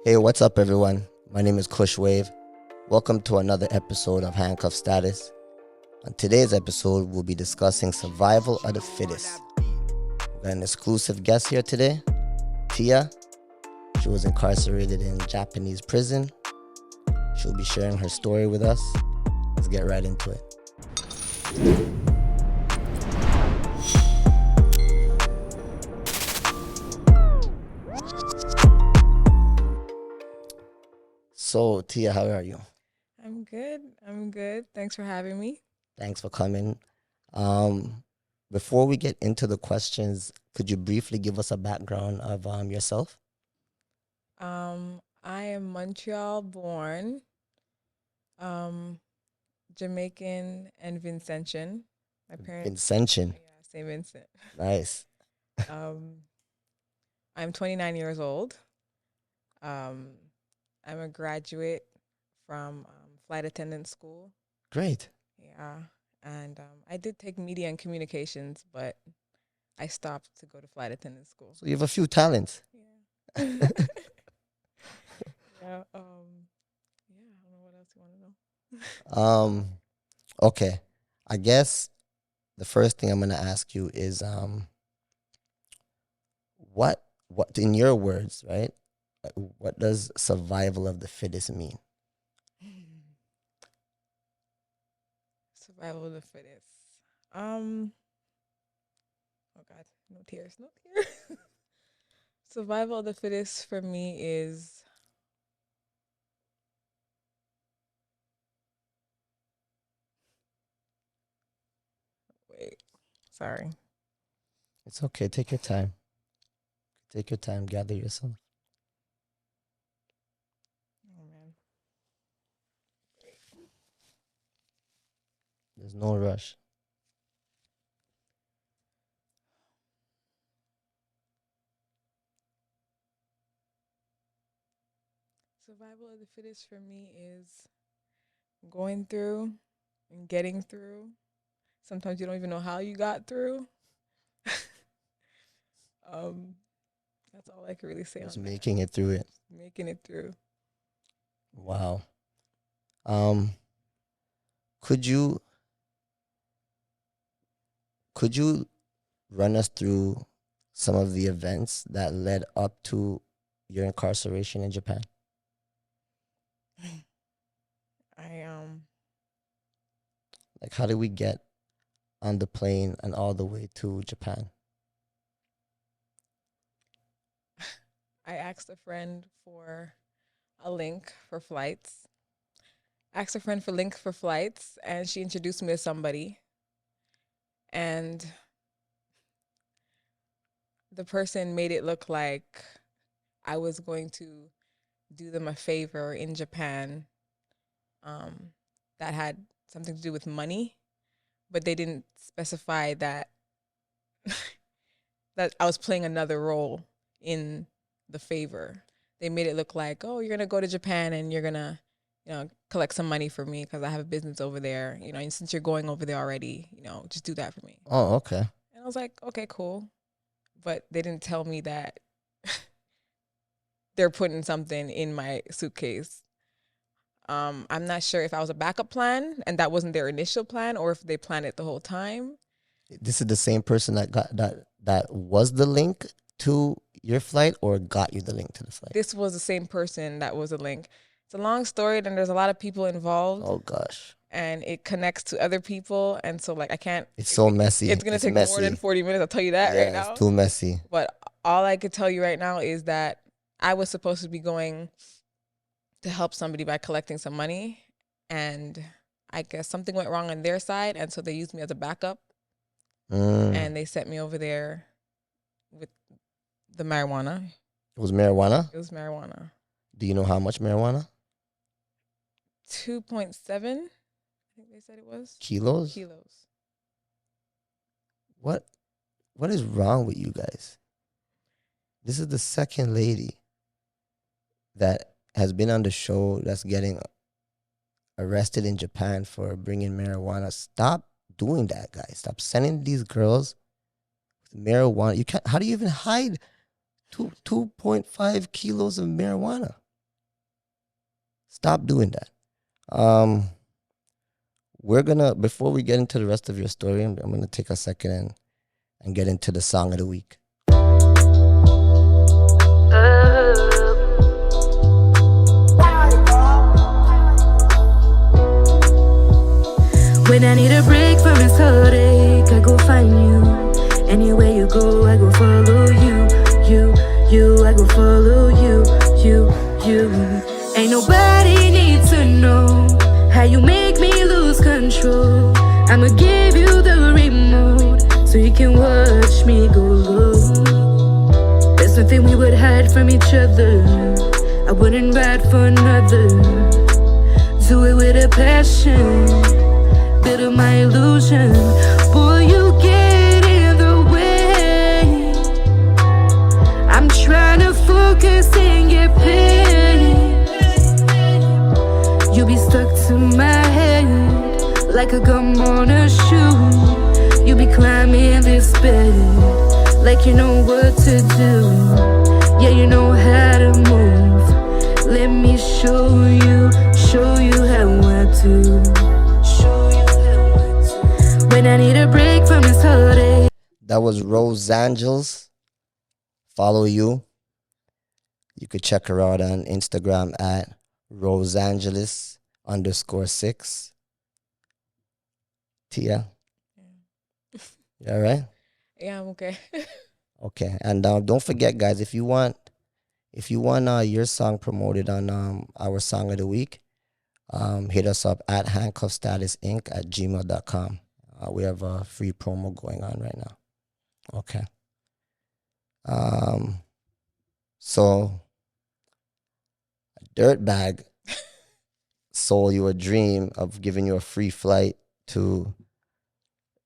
Hey, what's up, everyone? My name is Kush Wave. Welcome to another episode of Handcuff Status. On today's episode, we'll be discussing survival of the fittest. We got an exclusive guest here today, Tia. She was incarcerated in Japanese prison. She'll be sharing her story with us. Let's get right into it. So, Tia, how are you? I'm good. Thanks for having me. Thanks for coming. Before we get into the questions, could you briefly give us a background of yourself? I am Montreal born, Jamaican and Vincentian. My parents, Vincentian. yeah, St. Vincent. Nice. Um, I'm 29 years old. Um, I'm a graduate from flight attendant school. Great. Yeah, and I did take media and communications, but I stopped to go to flight attendant school. So you have a few talents. Yeah. Yeah. Yeah. I don't know what else you want to know. Okay. I guess the first thing I'm gonna ask you is what in your words, right? What does survival of the fittest mean? Survival of the fittest. Oh God, no tears, no tears. Survival of the fittest for me is wait, sorry. It's okay. Take your time. Take your time. Gather yourself. Oh man. There's no rush. Survival of the fittest for me is going through and getting through. Sometimes you don't even know how you got through. That's all I can really say Just on making it through it. making it through. Wow. Um, could you run us through some of the events that led up to your incarceration in Japan? I Like, how did we get on the plane and all the way to Japan? I asked a friend for a link for flights. Asked a friend for link for flights, and she introduced me to somebody. And the person made it look like I was going to do them a favor in Japan, that had something to do with money, but they didn't specify that that I was playing another role in the favor. They made it look like, oh, you're gonna go to Japan and you're gonna, collect some money for me because I have a business over there. And since you're going over there already, just do that for me. Oh, okay. And I was like, okay, cool. But they didn't tell me that they're putting something in my suitcase. I'm not sure if I was a backup plan and that wasn't their initial plan or if they planned it the whole time. This is the same person that got that was the link to your flight or got you the link to the flight? This was the same person that was a link. It's a long story and there's a lot of people involved. Oh gosh. And it connects to other people. And so I can't. It's so messy. It's going to take more than 40 minutes. I'll tell you that right now. It's too messy. But all I could tell you right now is that I was supposed to be going to help somebody by collecting some money. And I guess something went wrong on their side. And so they used me as a backup. And they sent me over there with the marijuana. It was marijuana? It was marijuana. Do you know how much marijuana? 2.7, I think they said it was. Kilos? What is wrong with you guys? This is the second lady that has been on the show that's getting arrested in Japan for bringing marijuana. Stop doing that, guys. Stop sending these girls with marijuana. You can't. How do you even hide 2.5 kilos of marijuana? Stop doing that. Before we get into the rest of your story, I'm gonna take a second and get into the song of the week. When I need a break from this heartache, I go find you. Anywhere you go, I go follow you. I go follow you. Ain't nobody need to know how you make me lose control. I'ma give you the remote so you can watch me go low. There's nothing we would hide from each other. I wouldn't ride for another. Do it with a passion, bit of my illusion. Boy, you get in the way. I'm trying to focus and get paid. You be stuck to my head like a gum on a shoe. You be climbing this bed like you know what to do. Yeah, you know how to move. Let me show you how I do. When I need a break from this holiday. That was Rose Angels. Follow you. You could check her out on Instagram at roseangeles_6. Tia, you all right? Yeah, I'm okay. Okay, and don't forget, guys, if you want your song promoted on our song of the week, hit us up at handcuffstatusinc@gmail.com. We have a free promo going on right now. Okay. So a dirtbag sold you a dream of giving you a free flight to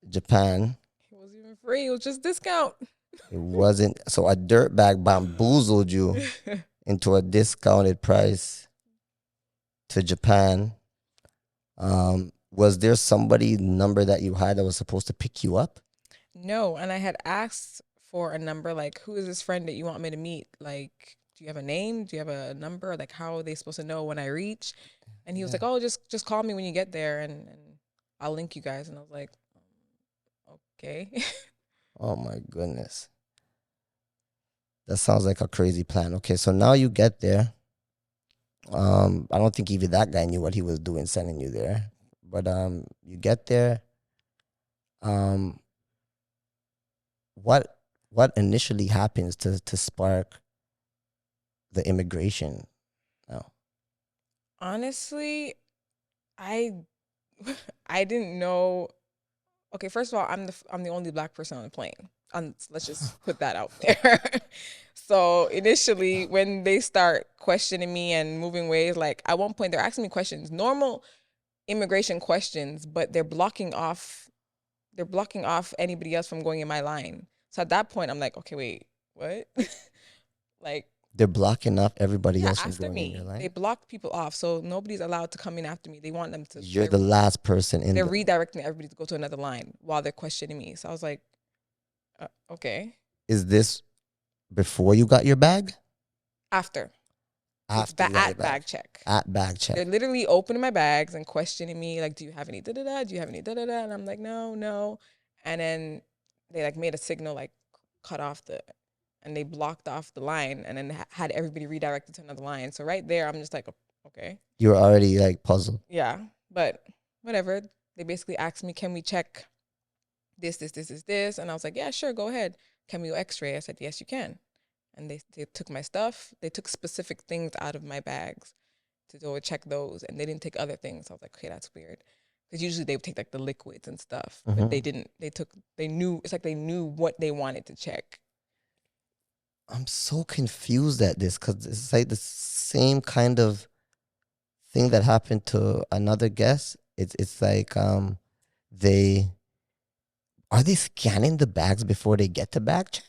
Japan. It wasn't even free. It was just discount. It wasn't. So a dirtbag bamboozled you into a discounted price to Japan. Was there somebody number that you had that was supposed to pick you up? No, and I had asked for a number, like, who is this friend that you want me to meet? Like, do you have a name? Do you have a number? Like, how are they supposed to know when I reach? And he was like, oh, just call me when you get there, and I'll link you guys. And I was like, okay. Oh my goodness. That sounds like a crazy plan. Okay, so now you get there. I don't think even that guy knew what he was doing sending you there. But you get there. What initially happens to spark the immigration? Oh. Honestly, I didn't know. Okay, first of all, I'm the only Black person on the plane. Let's just put that out there. So initially, when they start questioning me and moving ways, like at one point they're asking me questions, normal immigration questions, but they're blocking off anybody else from going in my line. So at that point, I'm like, okay, wait, what? Like, they're blocking off everybody else from after going me. in your line? They blocked people off, so nobody's allowed to come in after me. They want them to. You're the last person in. They're redirecting everybody to go to another line while they're questioning me. So I was like, okay. Is this before you got your bag? After. After At bag check. At bag check. They're literally opening my bags and questioning me, like, do you have any da-da-da? Do you have any da-da-da? And I'm like, no. And then they like made a signal, like cut off and they blocked off the line and then had everybody redirected to another line. So right there, I'm just like, okay. You were already like puzzled. Yeah, but whatever. They basically asked me, can we check this? And I was like, yeah, sure, go ahead. Can we do x-ray? I said, yes, you can. And they took my stuff. They took specific things out of my bags to go check those. And they didn't take other things. I was like, okay, that's weird. Because usually they would take like the liquids and stuff. Mm-hmm. But they didn't. It's like they knew what they wanted to check. I'm so confused at this because it's like the same kind of thing that happened to another guest. It's like are they scanning the bags before they get to bag check?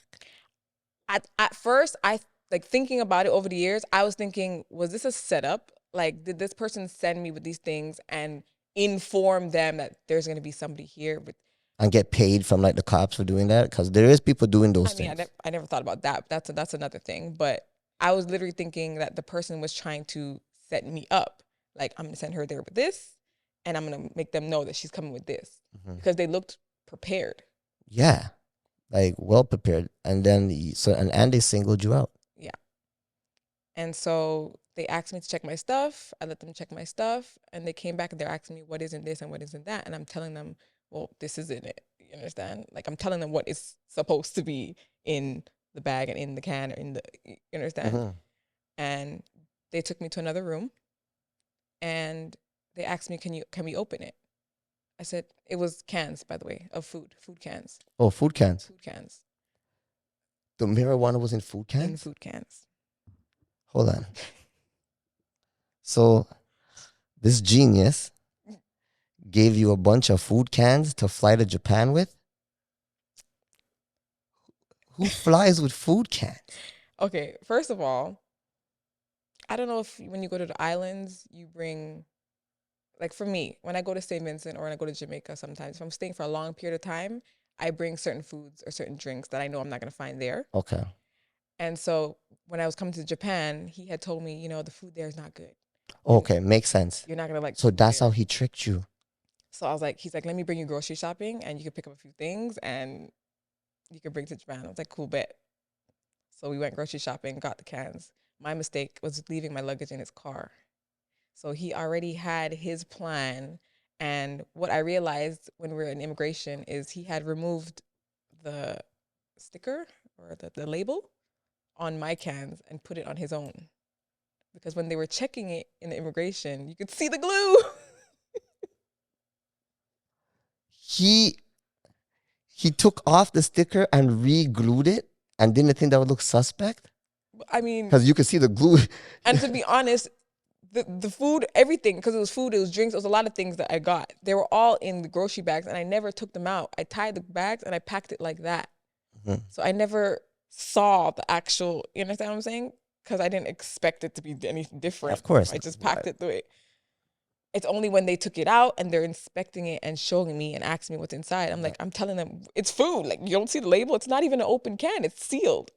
At first, I like thinking about it over the years, I was thinking, was this a setup? Like, did this person send me with these things and inform them that there's going to be somebody here with and get paid from like the cops for doing that? Because there is people doing those things. I never thought about that. That's another thing. But I was literally thinking that the person was trying to set me up Like, I'm going to send her there with this, and I'm going to make them know that she's coming with this. Mm-hmm. Because they looked prepared. Yeah. Like, well prepared. And then, and they singled you out. Yeah. And so they asked me to check my stuff. I let them check my stuff. And they came back and they're asking me, what isn't this and what isn't that? And I'm telling them, well, this isn't it. You understand? Like, I'm telling them what is supposed to be in the bag and in the can or in the, you understand? Mm-hmm. And they took me to another room and they asked me, can we open it? I said, it was cans, by the way, of food cans. Oh, food cans. Food cans. The marijuana was in food cans? In food cans. Hold on. So this genius gave you a bunch of food cans to fly to Japan with? Who flies with food cans? Okay, first of all, I don't know if when you go to the islands, you bring, like for me, when I go to St. Vincent or when I go to Jamaica sometimes, if I'm staying for a long period of time, I bring certain foods or certain drinks that I know I'm not going to find there. Okay. And so when I was coming to Japan, he had told me, the food there is not good. Okay, makes sense. You're not going to like. So that's how he tricked you. So I was like, he's like, let me bring you grocery shopping and you can pick up a few things and you can bring to Japan. I was like, cool, bet. So we went grocery shopping, got the cans. My mistake was leaving my luggage in his car. So he already had his plan. And what I realized when we were in immigration is he had removed the sticker or the label on my cans and put it on his own. Because when they were checking it in the immigration, you could see the glue. He took off the sticker and re-glued it and didn't think that would look suspect? I mean, because you could see the glue. And to be honest, the food, everything, because it was food, it was drinks, it was a lot of things that I got. They were all in the grocery bags and I never took them out. I tied the bags and I packed it like that. Mm-hmm. So I never saw the actual, you understand what I'm saying? Because I didn't expect it to be anything different. Of course. I just packed it the way. It's only when they took it out and they're inspecting it and showing me and asking me what's inside. I'm like, I'm telling them, it's food. Like, you don't see the label. It's not even an open can. It's sealed.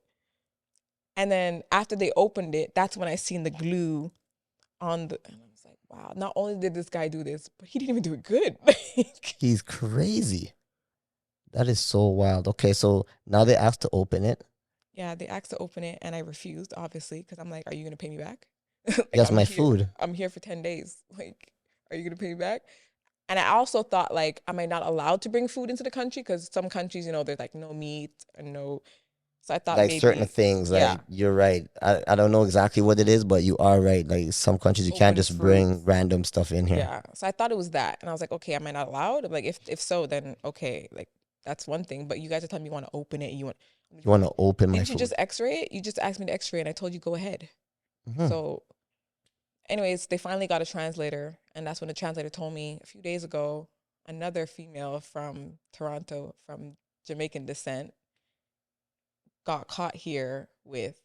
And then after they opened it, that's when I seen the glue on the, and I was like, wow, not only did this guy do this, but he didn't even do it good. He's crazy. That is so wild. Okay, so now they asked to open it. Yeah, they asked to open it and I refused, obviously, because I'm like, are you going to pay me back? Like, that's my food. I'm here for 10 days. Like, are you going to pay me back? And I also thought, like, am I not allowed to bring food into the country? Because some countries, there's like no meat and no. So I thought like maybe certain things, like you're right. I don't know exactly what it is, but you are right. Like some countries, you can't just bring random stuff in here. Yeah. So I thought it was that. And I was like, okay, am I not allowed? I'm like, if so, then okay. Like, that's one thing. But you guys are telling me you want to open it. You want to open my food. Didn't you just x-ray it? You just asked me to x-ray and I told you go ahead. Mm-hmm. So anyways, they finally got a translator. And that's when the translator told me a few days ago, another female from Toronto, from Jamaican descent, got caught here with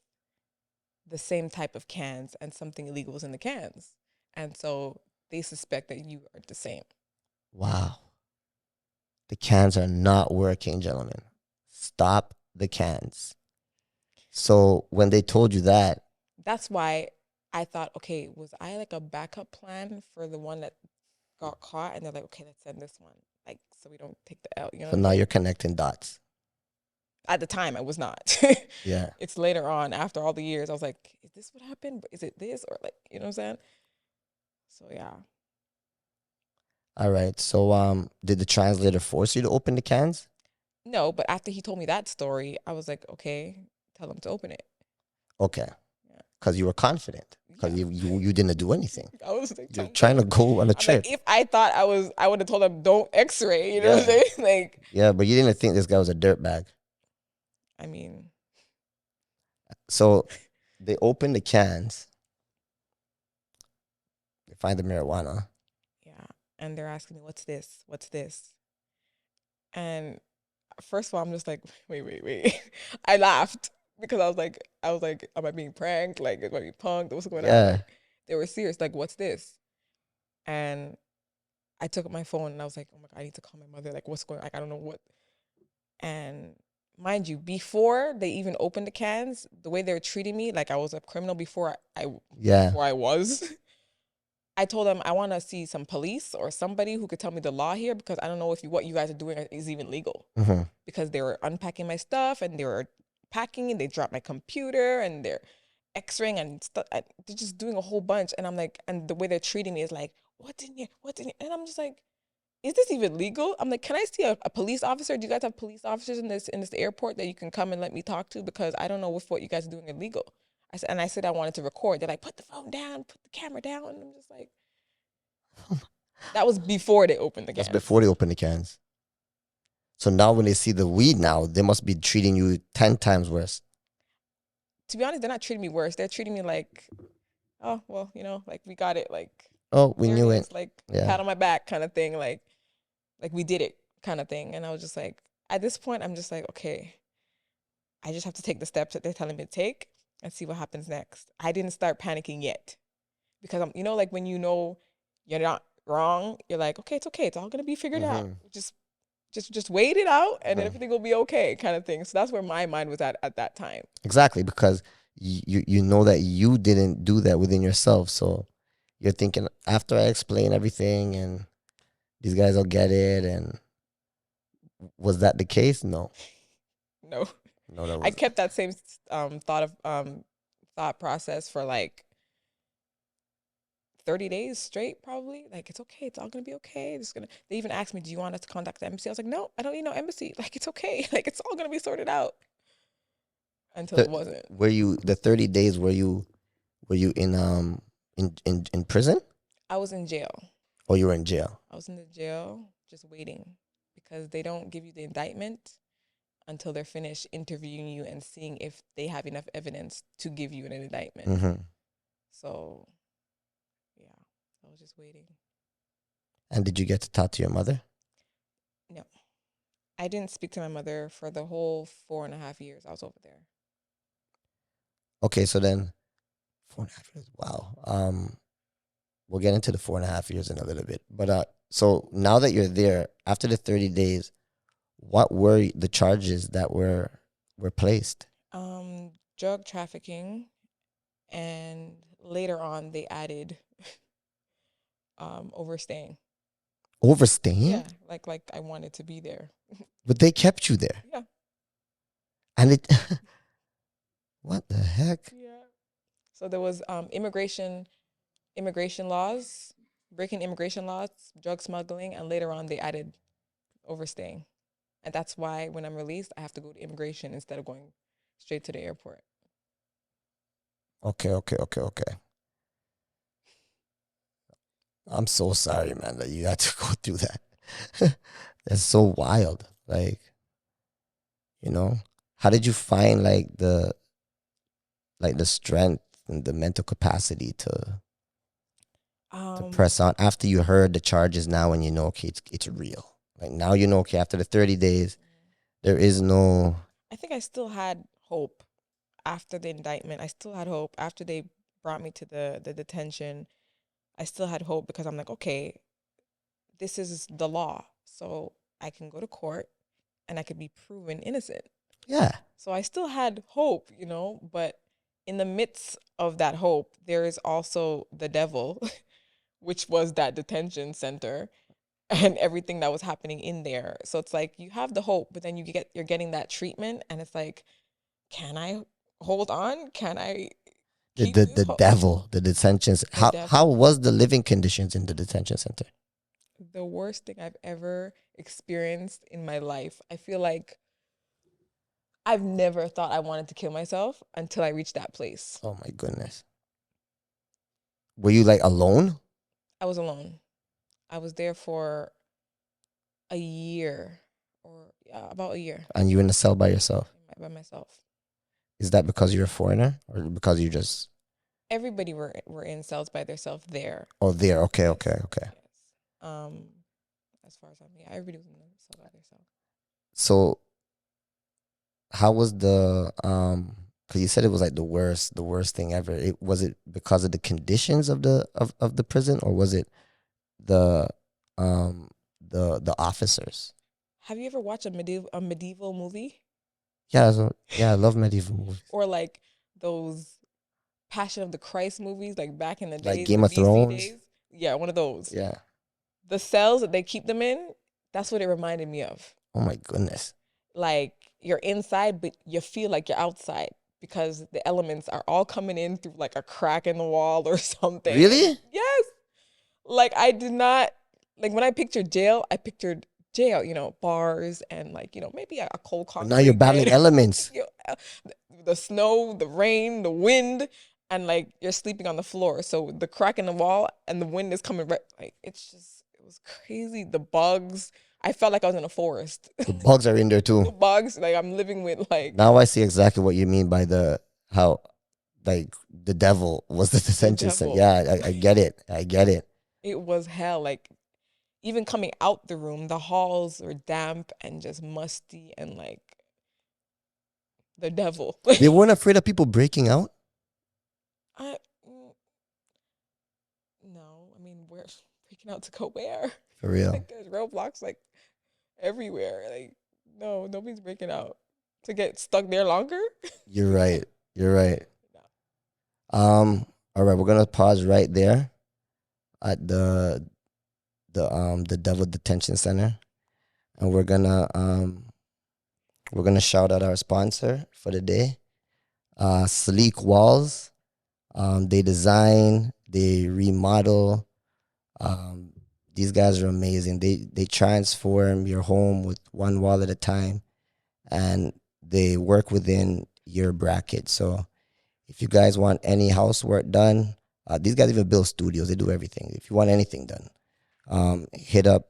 the same type of cans and something illegal was in the cans. And so they suspect that you are the same. Wow. The cans are not working, gentlemen. Stop the cans. So when they told you that. That's why I thought, okay, was I like a backup plan for the one that got caught? And they're like, okay, let's send this one. Like, so we don't take the L, So now you're connecting dots. At the time, I was not. Yeah. It's later on, after all the years, I was like, is this what happened? Is it this? Or like, you know what I'm saying? So, yeah. All right. So did the translator force you to open the cans? No, but after he told me that story, I was like, okay, tell him to open it. Okay. Because you were confident. Because you didn't do anything. I was like, you're trying to go on a trip. Like, if I thought I would have told him, don't x-ray. You know what I'm saying? Like, yeah, but you didn't think this guy was a dirtbag. I mean. So they open the cans. They find the marijuana. Yeah. And they're asking me, what's this? What's this? And first of all, I'm just like, wait. I laughed because I was like, am I being pranked? Like, am I being punked? What's going on? Like, they were serious. Like, what's this? And I took up my phone and I was like, oh my God, I need to call my mother. Like, what's going on? Like, I don't know what. And mind you, before they even opened the cans, the way they were treating me, like I was a criminal before I was, I told them I want to see some police or somebody who could tell me the law here, because I don't know if what you guys are doing is even legal. Mm-hmm. Because they were unpacking my stuff and they were packing and they dropped my computer and they're x-raying and stuff. They're just doing a whole bunch. And I'm like, and the way they're treating me is like, what's in here? What's in here? And I'm just like, is this even legal? I'm like, can I see a police officer? Do you guys have police officers in this airport that you can come and let me talk to? Because I don't know if what you guys are doing illegal. I said I wanted to record. They're like, put the phone down, put the camera down. And I'm just like, that was before they opened the cans. That's before they opened the cans. So now when they see the weed now, they must be treating you 10 times worse. To be honest, they're not treating me worse. They're treating me like, oh, well, like we got it. Like, oh, we knew it. Like, pat on my back kind of thing. Like we did it kind of thing. And I was just like, at this point, I'm just like, okay, I just have to take the steps that they're telling me to take and see what happens next. I didn't start panicking yet because I'm, like when you're not wrong, you're like, okay, it's okay. It's all going to be figured out. Just wait it out and everything will be okay kind of thing. So that's where my mind was at that time. Exactly, because you know that you didn't do that within yourself. So you're thinking, after I explain everything and these guys will get it. And was that the case? No. No, that wasn't. I kept that same thought process for like 30 days straight, probably. Like, it's okay. It's all going to be okay. They even asked me, do you want us to contact the embassy? I was like, no, I don't need no embassy. Like, it's okay. Like, it's all going to be sorted out. Until it wasn't. The 30 days, were you in prison? I was in jail. Oh, you were in jail. I was in the jail just waiting, because they don't give you the indictment until they're finished interviewing you and seeing if they have enough evidence to give you an indictment. Mm-hmm. So, yeah, I was just waiting. And did you get to talk to your mother? No. I didn't speak to my mother for the whole 4.5 years I was over there. Okay, so then 4.5 years. Wow. We'll get into the 4.5 years in a little bit. But so now that you're there, after the 30 days, what were the charges that were placed? Drug trafficking, and later on they added overstaying. Overstaying? Yeah, like I wanted to be there. But they kept you there. Yeah. And it what the heck? Yeah. So there was immigration laws, breaking immigration laws, drug smuggling, and later on they added overstaying. And that's why when I'm released, I have to go to immigration instead of going straight to the airport. Okay. I'm so sorry, man, that you had to go through that. That's so wild. Like, how did you find the strength and the mental capacity to press on after you heard the charges now, and okay, it's real. Like, now okay, after the 30 days, there is no... I think I still had hope after the indictment. I still had hope after they brought me to the detention. I still had hope because I'm like, okay, this is the law. So I can go to court and I could be proven innocent. Yeah. So I still had hope, but in the midst of that hope, there is also the devil, which was that detention center and everything that was happening in there. So it's like you have the hope, but then you're getting that treatment, and it's like, can I hold on? Can I keep the devil, the detentions? How was the living conditions in the detention center? The worst thing I've ever experienced in my life. I feel like I've never thought I wanted to kill myself until I reached that place. Oh my goodness. Were you alone? I was alone. I was there for a year, about a year. And you were in a cell by yourself? By myself. Is that because you're a foreigner, or because you just... Everybody were in cells by themselves there. Oh, there. Okay. Yes. As far as I mean, everybody was in the cell by themselves. So, how was the... Because you said it was the worst thing ever. Was it because of the conditions of the prison, or was it the officers? Have you ever watched a medieval movie? Yeah, I love medieval movies. Or those Passion of the Christ movies, back in the days, Game of Thrones. Yeah, one of those. Yeah. The cells that they keep them in, that's what it reminded me of. Oh my goodness. Like you're inside, but you feel like you're outside because the elements are all coming in through like a crack in the wall or something. Really? Yes. Like I did not, like when I pictured jail, bars and like, maybe a cold But concrete. now you're battling bed. elements. The snow, the rain, the wind, and like you're sleeping on the floor. So the crack in the wall and the wind is coming right, like it was crazy. The bugs, I felt like I was in a forest. The bugs are in there The too. bugs, like I'm living with like. Now I see exactly what you mean by how like the devil was the detention center. devil. Yeah, I get it. I get it. It was hell. Like even coming out the room, the halls were damp and just musty and like the devil. They weren't afraid of people breaking out? I no, I mean we're freaking out to go where? For real. Like there's roadblocks like everywhere. Like no, nobody's breaking out to get stuck there longer. You're right. You're right. All right, we're gonna pause right there at the Devil Detention Center, and we're gonna shout out our sponsor for the day, Sleek Walls. They design, they remodel. These guys are amazing. They transform your home with one wall at a time, and they work within your bracket. So if you guys want any housework done, these guys even build studios. They do everything. If you want anything done, hit up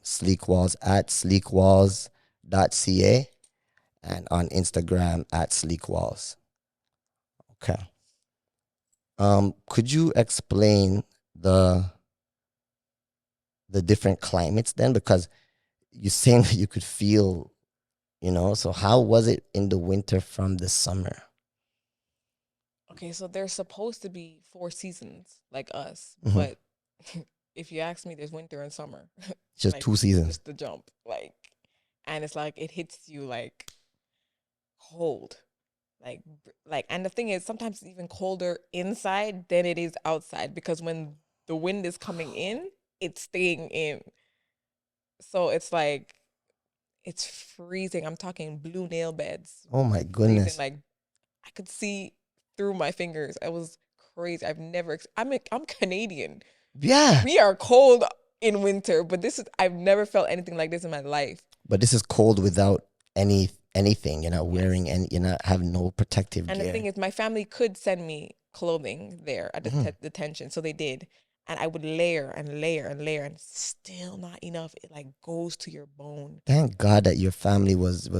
Sleek Walls at sleekwalls.ca and on Instagram at Sleek Walls. Okay. Could you explain the different climates then? Because you're saying that you could feel, so how was it in the winter from the summer? Okay, so there's supposed to be 4 seasons like us, Mhm. but if you ask me, there's winter and summer. It's just Like, 2 seasons. Just the jump, and it's like it hits you like cold, and the thing is, sometimes it's even colder inside than it is outside because when the wind is coming in, it's staying in. So it's like it's freezing. I'm talking blue nail beds. Oh my goodness. Freezing, like I could see through my fingers. It was crazy. I'm Canadian. Yeah. We are cold in winter, but I've never felt anything like this in my life. But this is cold without anything. You're not wearing any, you're not having no protective And gear. the thing is, my family could send me clothing there at the detention, so they did. And I would layer and layer and layer, and still not enough. It like goes to your bone. Thank God that your family was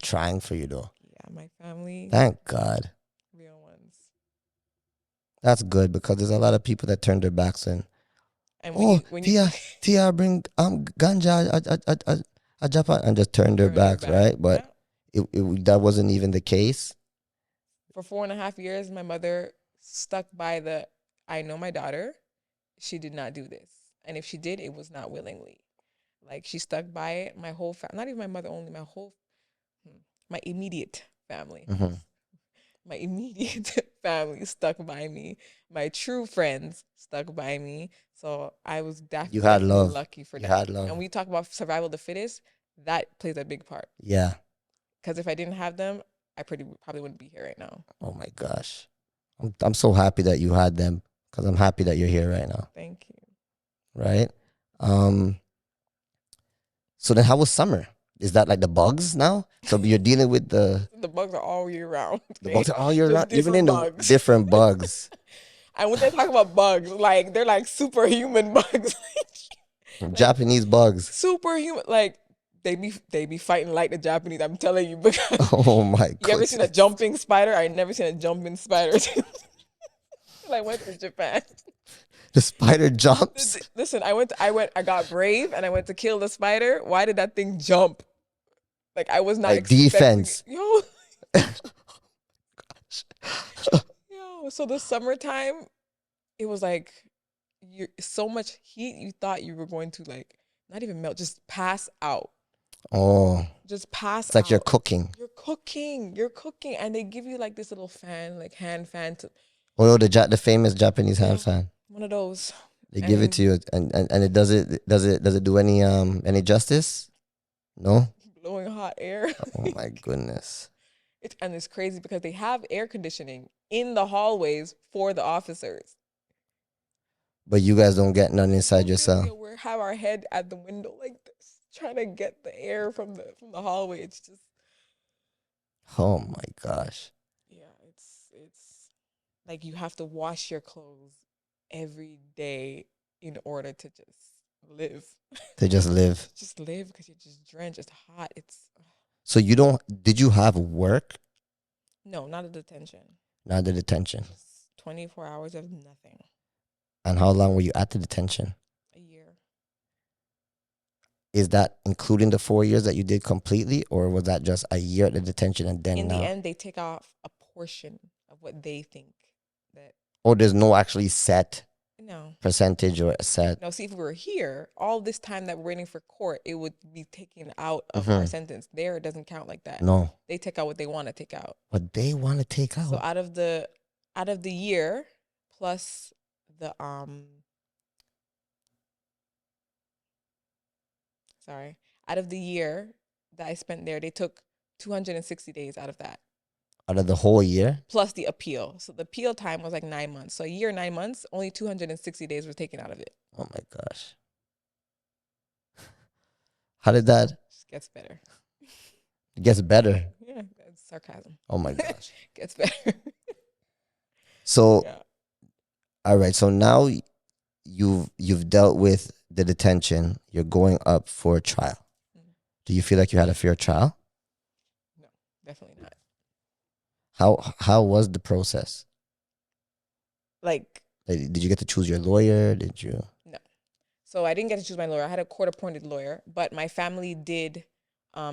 trying for you though. Yeah, my family. Thank God. Real ones. That's good because there's a lot of people that turn their backs and when Tia bring ganja a Japan and just turn their backs, right? But that wasn't even the case. For 4.5 years, my mother stuck by I know my daughter. She did not do this. And if she did, it was not willingly. Like she stuck by it. My whole family, not even my mother only, my immediate family. Mm-hmm. My immediate family stuck by me. My true friends stuck by me. So I was definitely lucky for that. You had love. And we talk about survival of the fittest, that plays a big part. Yeah. Because if I didn't have them, I probably wouldn't be here right now. Oh my gosh. I'm so happy that you had them because I'm happy that you're here right now. Thank you. Right? So then how was summer? Is that like the bugs now? So you're dealing with the bugs are all year round. The bugs are all year round, even in bugs. the different bugs. And when they talk about bugs, like they're like superhuman bugs. Japanese bugs. Superhuman, like they be fighting like the Japanese. I'm telling you because. Oh my God. You ever seen a jumping spider? I never seen a jumping spider. I went to Japan. The spider jumps. Listen, I got brave and I went to kill the spider. Why did that thing jump? Like I was not like defense. Yo. Yo, so the summertime, it was like so much heat you thought you were going to like not even melt, just pass out. Oh. Just pass out. It's like you're cooking. You're cooking. And they give you like this little fan, like hand fan to Oh, the famous Japanese hand fan. One of those. They give it to you, and it does it do any justice? No. Blowing hot air. Oh my goodness. And it's crazy because they have air conditioning in the hallways for the officers. But you guys don't get none inside your cell. We have our head at the window like this, trying to get the air from the hallway. It's just. Oh my gosh. Yeah, it's like you have to wash your clothes every day in order to just live. To just live. Just live because you're just drenched. It's hot. So did you have work? No, not a detention. Not the detention. Just 24 hours of nothing. And how long were you at the detention? A year. Is that including the 4 years that you did completely, or was that just a year at the detention and then in now? the end they take off a portion of what they think that. Oh, there's no actually set No. percentage or a set. No, see, if we were here, all this time that we're waiting for court, it would be taken out of our sentence. There, it doesn't count like that. No. They take out what they want to take out. What they want to take out. So out of the year plus the out of the year that I spent there, they took 260 days out of that. Out of the whole year? Plus the appeal. So the appeal time was like 9 months. So a year, 9 months, only 260 days were taken out of it. Oh my gosh. How did that? Just gets better. It gets better. Yeah, that's sarcasm. Oh my gosh. Gets better. So, yeah. All right. So now you've dealt with the detention. You're going up for a trial. Do you feel like you had a fair trial? No, definitely not. How was the process? Like, did you get to choose your lawyer? Did you? No. So I didn't get to choose my lawyer. I had a court-appointed lawyer, but my family did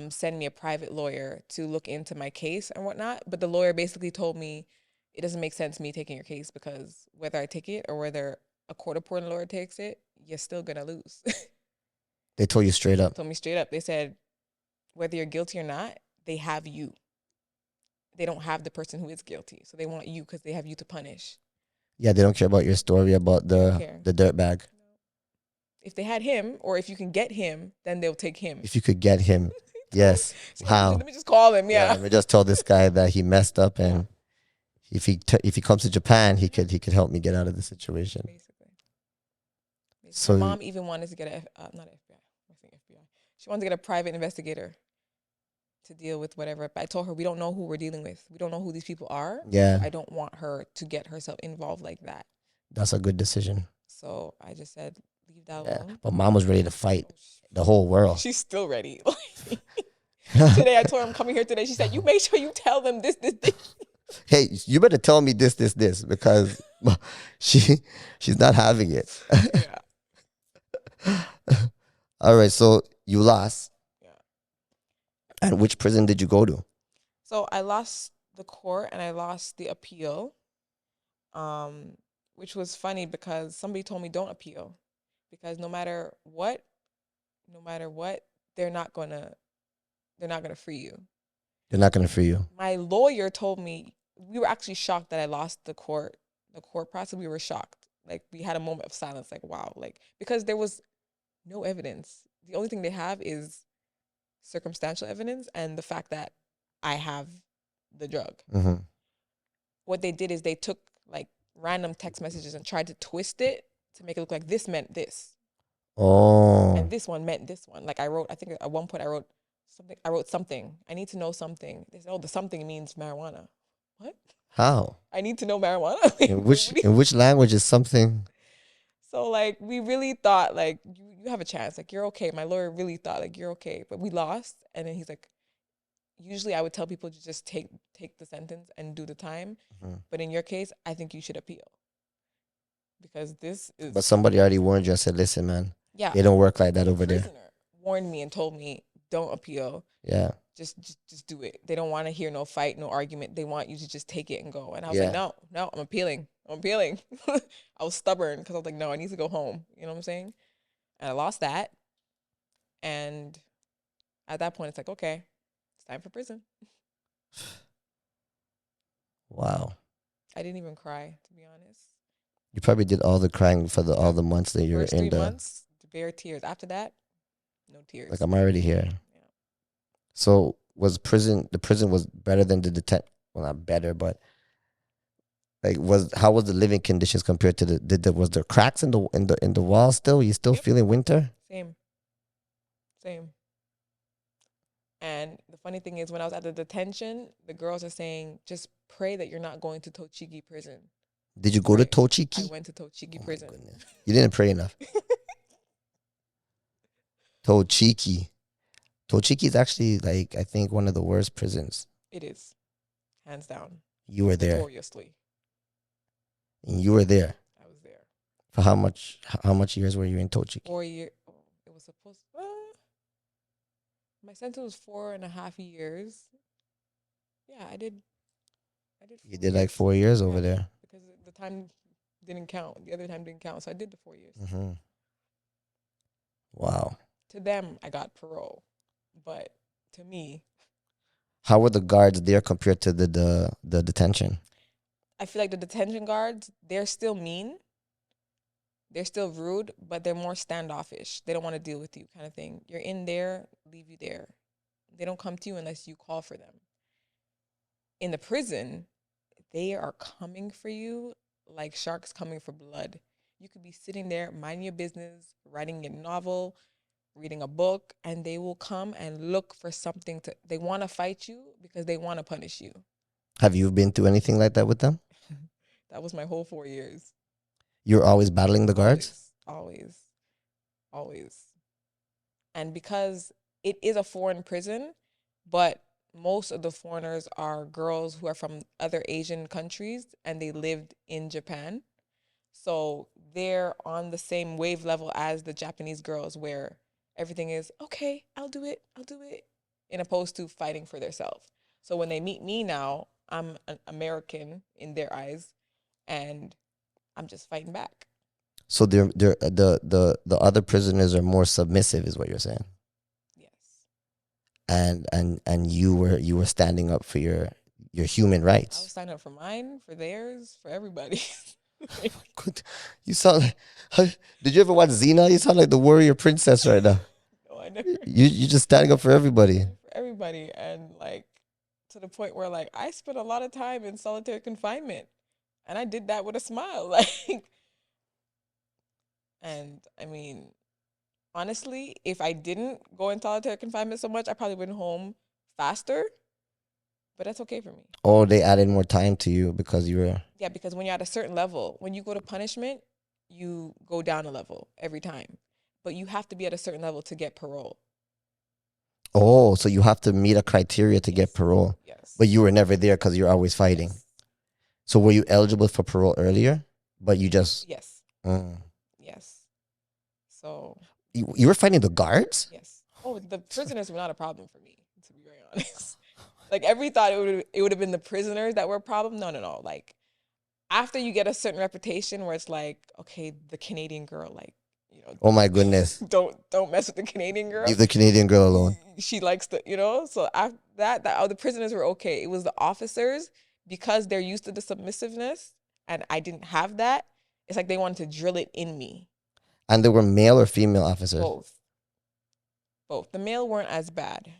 send me a private lawyer to look into my case and whatnot. But the lawyer basically told me it doesn't make sense me taking your case because whether I take it or whether a court-appointed lawyer takes it, you're still gonna lose. They told you straight up. Told me straight up. They said, whether you're guilty or not, they have you. They don't have the person who is guilty. So they want you because they have you to punish. Yeah, they don't care about your story about the dirt bag. If they had him, or if you can get him, then they'll take him. If you could get him, yes. How? Let me just call him. Yeah. Let me just tell this guy that he messed up, and if he comes to Japan, he could help me get out of the situation. Basically. So my mom even wanted to get not FBI. I think FBI. She wanted to get a private investigator to deal with whatever. But I told her we don't know who we're dealing with. We don't know who these people are. Yeah. I don't want her to get herself involved like that. That's a good decision. So I just said, leave that alone. But mom was ready to fight the whole world. She's still ready. Today I told her I'm coming here today. She said, you make sure you tell them this. Hey, you better tell me this, because she's not having it. Yeah. All right, so you lost. Yeah. And which prison did you go to? So I lost the court and I lost the appeal, which was funny because somebody told me don't appeal because no matter what, they're not gonna free you. They're not gonna free you. My lawyer told me, we were actually shocked that I lost the court process. We were shocked. Like we had a moment of silence, like wow, like because there was no evidence. The only thing they have is circumstantial evidence and the fact that I have the drug. Mm-hmm. What they did is they took like random text messages and tried to twist it to make it look like this meant this. Oh. And this one meant this one. Like I think at one point I wrote something. I need to know something. They said, oh, the something means marijuana. What? How? I need to know marijuana. In which language is something? So like we really thought like you have a chance, like you're okay. My lawyer really thought like you're okay, but we lost. And then he's like, usually I would tell people to just take the sentence and do the time, but in your case, I think you should appeal because this is. But somebody already warned you. I said, listen, man. Yeah. They don't work like that over there. Warned me and told me don't appeal. Yeah. Just do it. They don't want to hear no fight, no argument. They want you to just take it and go. And I was like, no, I'm appealing. I was stubborn because I was like, no, I need to go home. You know what I'm saying? And I lost that. And at that point, it's like, okay, it's time for prison. Wow. I didn't even cry, to be honest. You probably did all the crying for all the months that you're First in 3 the. months, the bare tears. After that, no tears. Like, I'm already here. Yeah. So the prison was better than the detent? Well, not better, but like how was the living conditions compared to was there cracks in the wall still? You still Yep. feeling winter? Same. And the funny thing is, when I was at the detention, the girls are saying, just pray that you're not going to Tochigi prison. Did you go to I Tochigi? went to Tochigi Oh, prison. You didn't pray enough. Tochigi. Tochigi is actually, like, I think one of the worst prisons. It is. Hands down. You were there. Notoriously. And you were there. I was there. For how much years were you in Tochigi? 4 years. Oh, it was supposed my sentence was 4.5 years. Yeah, I did. You did like 4 years over there. Because the time didn't count. The other time didn't count. So I did the 4 years. Mm-hmm. Wow. To them, I got parole. But to me, how were the guards there compared to the detention? I feel like the detention guards, they're still mean. They're still rude, but they're more standoffish. They don't want to deal with you, kind of thing. You're in there, leave you there. They don't come to you unless you call for them. In the prison, they are coming for you like sharks coming for blood. You could be sitting there, minding your business, writing your novel, reading a book, and they will come and look for something they want to fight you because they want to punish you. Have you been through anything like that with them? That was my whole 4 years. You're always battling the guards? Always. And because it is a foreign prison, but most of the foreigners are girls who are from other Asian countries and they lived in Japan. So they're on the same wave level as the Japanese girls where everything is, okay, I'll do it, in opposed to fighting for themselves. So when they meet me now, I'm an American in their eyes and I'm just fighting back. So the other prisoners are more submissive, is what you're saying? Yes. And you were standing up for your human rights. I was standing up for mine, for theirs, for everybody. You sound like, did you ever watch Xena? You sound like the warrior princess right now. No, I never. You just standing up for everybody. For everybody, and like to the point where like I spent a lot of time in solitary confinement, and I did that with a smile, like. And I mean, honestly, if I didn't go in solitary confinement so much, I probably went home faster. But that's okay for me. Oh, they added more time to you because you were... Yeah, because when you're at a certain level, when you go to punishment, you go down a level every time. But you have to be at a certain level to get parole. Oh, so you have to meet a criteria to get parole. Yes. But you were never there because you're always fighting. Yes. So were you eligible for parole earlier? But you just... Yes. Yes. So... You were fighting the guards? Yes. Oh, the prisoners were not a problem for me, to be very honest. Like, everybody thought it would have been the prisoners that were a problem. No. Like, after you get a certain reputation where it's like, okay, the Canadian girl, like, you know. Oh, my goodness. Don't mess with the Canadian girl. Leave the Canadian girl alone. She likes the, you know. So after that the prisoners were okay. It was the officers, because they're used to the submissiveness, and I didn't have that. It's like they wanted to drill it in me. And they were male or female officers? Both. The male weren't as bad.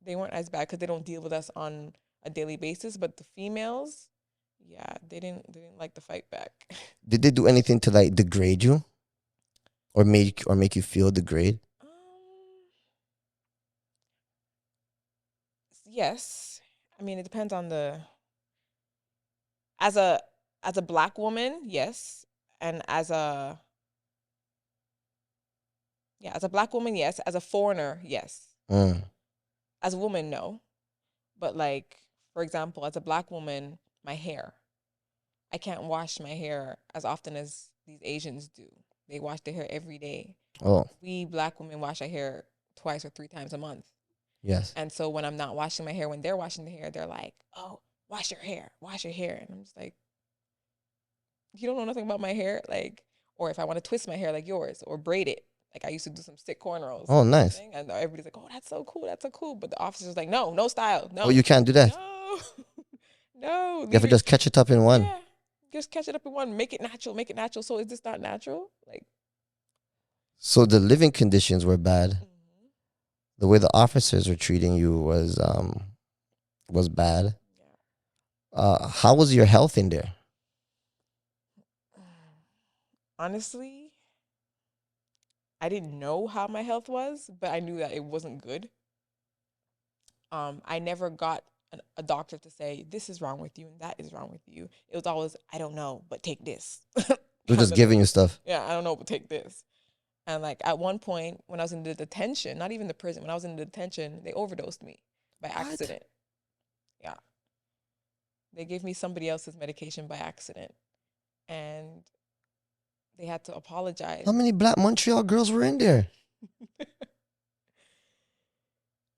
They weren't as bad because they don't deal with us on a daily basis. But the females, yeah, they didn't like the fight back. Did they do anything to like degrade you, or make you feel degraded? Yes, I mean it depends on the. As a Black woman, yes, and as a Black woman, yes. As a foreigner, yes. As a woman, no. But like, for example, as a Black woman, my hair. I can't wash my hair as often as these Asians do. They wash their hair every day. Oh. We Black women wash our hair 2 or 3 times a month. Yes. And so when I'm not washing my hair, when they're washing their hair, they're like, oh, wash your hair. And I'm just like, you don't know nothing about my hair? Like, or if I want to twist my hair like yours or braid it. Like, I used to do some stick cornrows. Oh, nice. And everybody's like, oh, that's so cool. But the officer's like, no style. No. Oh, you can't do that? No. You have to just catch it up in one. Just catch it up in one. Make it natural. Make it natural. So is this not natural? Like, So the living conditions were bad. mm-hmm. The way the officers were treating you was bad. Yeah. How was your health in there? Honestly, I didn't know how my health was, but I knew that it wasn't good. I never got a doctor to say, this is wrong with you and that is wrong with you. It was always, I don't know, but take this. They're just giving you stuff. Yeah, I don't know, but take this. And like at one point when I was in the detention, not even the prison, when I was in the detention, they overdosed me by accident. Yeah. They gave me somebody else's medication by accident. And they had to apologize. How many black Montreal girls were in there?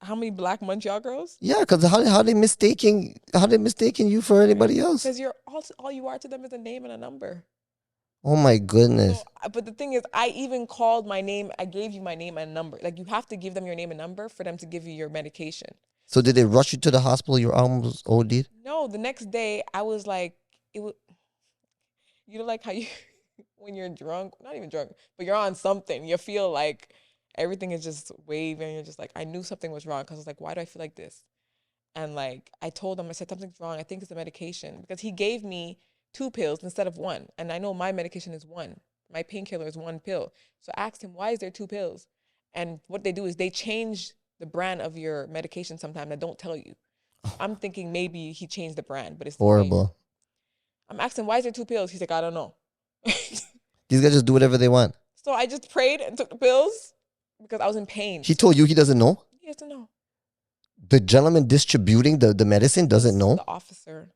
How many black Montreal girls? Yeah, because how they mistaking you for anybody else? Because you're all you are to them is a name and a number. Oh my goodness. So, but the thing is, I even called my name. I gave you my name and number. Like, you have to give them your name and number for them to give you your medication. So did they rush you to the hospital? You were almost OD'd? No, the next day I was like, it was, you know, like how you, when you're drunk, not even drunk, but you're on something, you feel like everything is just waving. You're just like, I knew something was wrong because I was like, why do I feel like this? And like, I told him, I said, something's wrong. I think it's the medication, because he gave me 2 pills instead of 1. And I know my medication is 1. My painkiller is 1 pill. So I asked him, why is there 2 pills? And what they do is they change the brand of your medication sometimes. I don't tell you. I'm thinking maybe he changed the brand, but it's horrible. I'm asking, why is there 2 pills? He's like, I don't know. These guys just do whatever they want. So I just prayed and took the pills because I was in pain. He told you he doesn't know? He has to know. The gentleman distributing the medicine doesn't know? The officer.